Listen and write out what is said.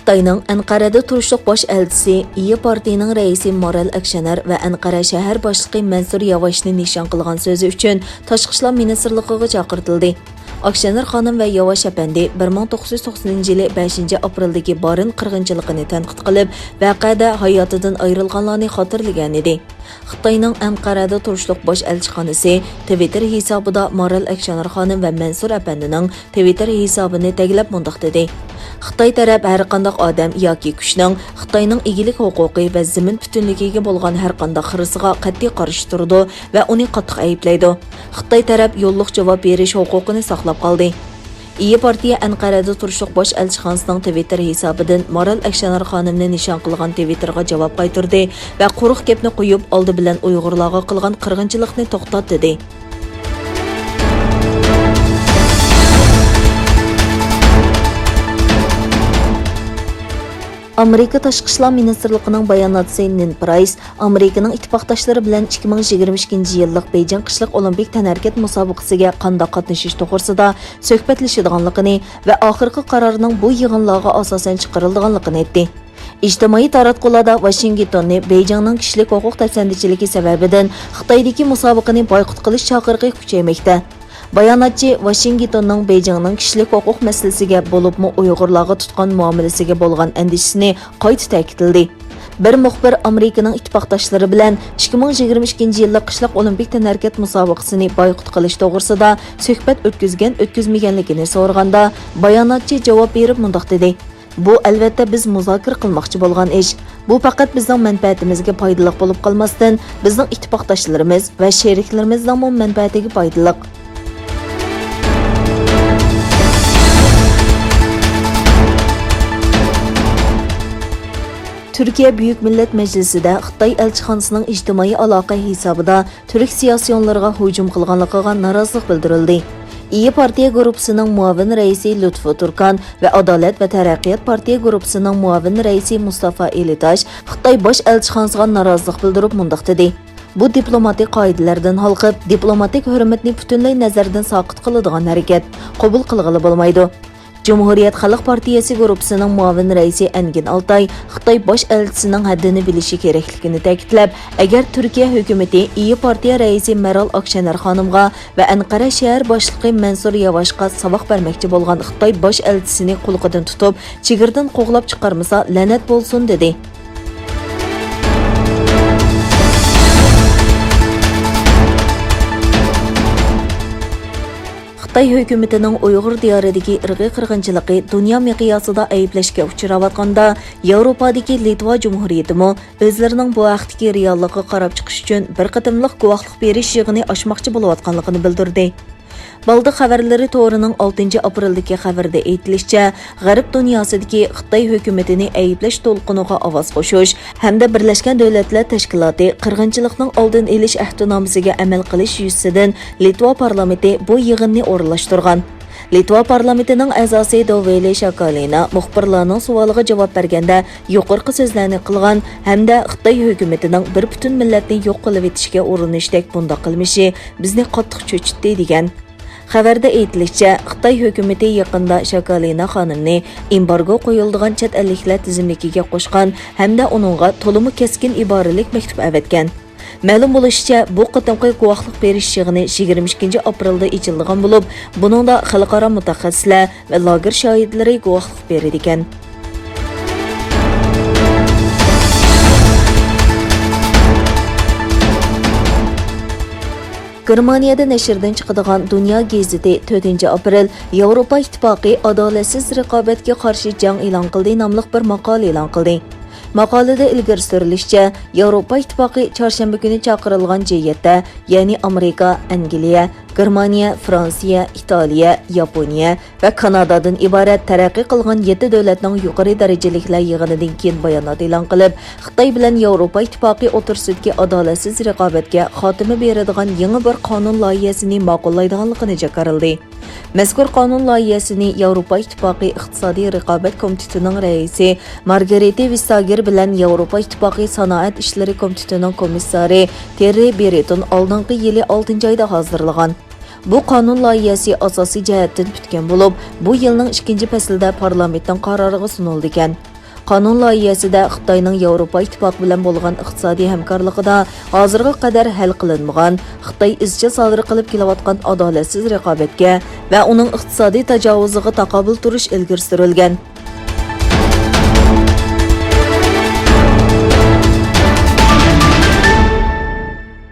خىتاينىڭ ئەنقەرەدە تۇرۇشلۇق باش ئەلچىسى ئىي پارتىيىنىڭ رەئىسى مارال ئەكشەنەر ۋە ئەنقەرە شەھەر باشلىقى مەنسۇر ياۋاشنى نىشان قىلغان سۆزى ئۈچۈن تاشقى ئىشلار مىنىستىرلىقىغا چاقىرتىلدى. ئاكشەنەر خانىم ۋە ياۋاش ئەپەندى 1990 يىلى 5 ئاپرېلدىكى بارىن قىرغىنچىلىقىنى تەنقىد قىلىپ، ۋەقەدە ھاياتىدىن ئايرىلغانلارنى خاتırلىغان edi. خىتاينىڭ ئەنقەرەدە تۇرۇشلۇق باش ئەلچىخانىسى Twitter ھېسابىدا مارال ئەكشەنەر خانىم ۋە مەنسۇر ئەپەندىنىڭ Twitter ھېسابىنى تەگلەپ مۇنداق dedi. Xitay tərəf hər qandaq adam yoki kuchning Xitoyning egilik huquqi va zamin butunligiga bo'lgan har qandaq xirisiga qat'iy qarshi turdi va uni qattiq ayblaydi. Xitoy tərəf yo'lliq javob berish huquqini saqlab qoldi. İyi partiya Anqarada turishliq bosh elchixonasining Twitter hisobidan Maral Akshanar xonimni nishon qilgan Twitterga javob qaytardi va quruq gapni qo'yib oldi bilan Uyg'urlarga qilgan qirg'inchilikni to'xtat dedi. Amerika Tashqi İşlar Ministrliğining bayonotchisi Nin Price, Amerikaning ittifoqdoshlari bilan 2022 yillik beyjiڭ qishliq ئولىمپىك تەنھەرىكەت مۇسابىقىسىگە qanday qatnashish to'g'risida سۆھبەتلىشىدىغانلىقىنى va oxirgi qarorning bu yig'inlarga asosan chiqarilganligini aytdi. İctimai taratqularda Washingtonni Beyjingning kishilik huquq tafsandichiligi sababidan Xitoydagi musobaqani boykot qilish chaqiriqi kuchaymoqda. Bayonotchi Washingtonning Beyjingning kishilik huquq masalasiga bo'libmi Uyg'urlarga tutgan muomalasiga bo'lgan andishini qayta ta'kidladi. Bir muxbir Amerikaning ittifoqdoshlari bilan 2022 yillik qishliq ئولىمپىك تەنھەرىكەت musobaqasini boykot qilish to'g'risida suhbat o'tkazmaganligini so'raganda bayonotchi javob berib mundaq dedi. Bu albatta biz muzokara qilmoqchi bo'lgan ish. Bu faqat bizning manfaatimizga foydali bo'lib qolmasdan, bizning ittifoqdoshlarimiz va sheriklarimizning manfaatiga foydali. Tۈrkىيە Buyuk Millet Məclisində Xitay ئەلچىخانىسىنىڭ ijtimoiy aloqa hisobida Türk siyosiyonlarga hujum qilganligiga norozilik bildirildi. İyi partiya guruhisining muavin raisi Lutfu Turkan va Adolat va Taraqqiyot partiya guruhisining muavin raisi Mustafa Elitash Xitoy bosh elchixonasiga norozilik bildirib mundaq dedi. Bu diplomatik qoidalardan xalqib, diplomatik hurmatni butunlay nazardan soqit qiladigan harakat qabul qilg'ili bo'lmaydi. Cumhuriyet Xalq Partiyasi guruhisining muavin raisi Engin Altay Xitoy bosh elchisining haddini bilishi kerakligini ta'kidlab, agar Turkiya hukumatı İyi partiya raisi Maral Akshanar xonimga va Anqara shahar boshlig'i Mansur Yavashga saboq bermoqchi bo'lgan Xitoy bosh elchisini qo'lidan tutib, chegirdan qo'g'lab chiqarmasa la'nat bo'lsin dedi. Xitoy hukumatining Uyg'ur diyoridagi irqiy qirg'inchiligi dunyo miqyosida ayblashga uchrayotganda, Yevropadagi Litva Jumhuriyatimi o'zlarining bu vaqtdagi reallikka qarab chiqish uchun bir qatimliq guvohlik berish yig'ini ochmoqchi bo'layotganligini bildirdi. Baldı xəvərləri to'rining 6 apreldagi xabarda aytilishicha, G'arb dunyosidagi Xitoy hukumatini ayblash to'lqiniga ovoz qo'shish hamda Birlashgan Dövlətlər Təşkilatı qirg'inchilikning oldin olish ahdnomasiga amal qilish yuzasidan Litva parlamenti bu yig'inni o'rinlashtirgan. Litva parlamentining a'zosi Doveli Shakalina muxbirlarning savoliga javob berganda yuqorqi so'zlarni qilgan hamda Xitoy hukumatining bir butun millatni yo'q qilib etishga urinishdek bunday qilmishi bizni qattiq cho'chitdi degan. Xabarda aytilishicha, Xitoy hukumati yaqinda Shakalina xonimni embargo qo'yiladigan chet elliklar tizimligiga qo'shgan hamda uningga to'limi keskin iboralik maktub avatgan. Ma'lum bo'lishicha, bu qatimqi guvohlik berish yig'ini 22 aprelda ochilgan bo'lib, buningda xalqaro mutaxassislar va lager shohidlari guvohlik berdi ekan. Germaniyada nashrdan chiqadigan Dunyo gazeti 4 aprel Yevropa ittifoqi adolatsiz raqobatga qarshi jang e'lon qildi nomli bir maqola e'lon qildi. Maqolada ilgari surilishicha, Yevropa ittifoqi chorshanba kuni chaqirilgan jiyatda, ya'ni Amerika, Angliya, Germaniya, Fransiya, Italiya, Yaponiya va Kanadadan iborat taraqqiy qilgan 7 davlatning yuqori darajaliklar yig'inidan keyin bayonot e'lon qilib, Xitoy bilan Yevropa ittifoqi o'rtasidagi adolatsiz raqobatga xotima beradigan yangi bir qonun loyihasini ma'qullaydiganligini jakarildi. Mazkur qonun loyihasini Yevropa ittifoqi iqtisodiy raqobat komitetining raisi Margarita Vestager bilan Yevropa ittifoqi sanoat ishlari komitetining komissari Terry Breton oldingi yili 6 oyda hozirlagan. Bu qonun loyihasi asosiy jihatdan bitgan bo'lib, bu yilning 2 faslida parlamentning qaroriga sunildi ekan. qonun loyihasida Xitoyning Yevropa ittifoqi bilan bo'lgan iqtisodiy hamkorligida hozirga qadar hal qilinmagan Xitoy izchil sodir qilib kelayotgan adolatsiz raqobatga va uning iqtisodiy tajovuziga taqobil turish ilgari surilgan.